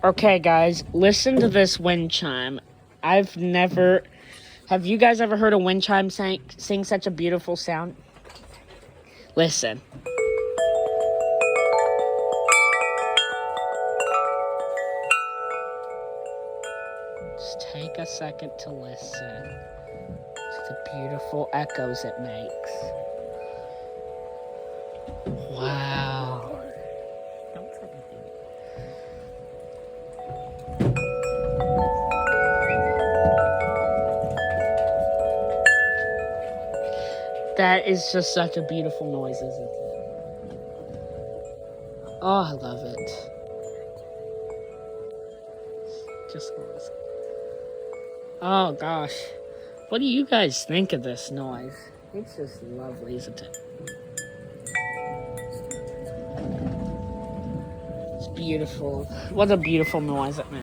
Okay, guys, listen to this wind chime. Have you guys ever heard a wind chime sing such a beautiful sound? Listen. Just take a second to listen to the beautiful echoes it makes. Wow. That is just such a beautiful noise, isn't it? Oh, I love it. Just listen. Oh, gosh. What do you guys think of this noise? It's just lovely, isn't it? It's beautiful. What a beautiful noise it makes.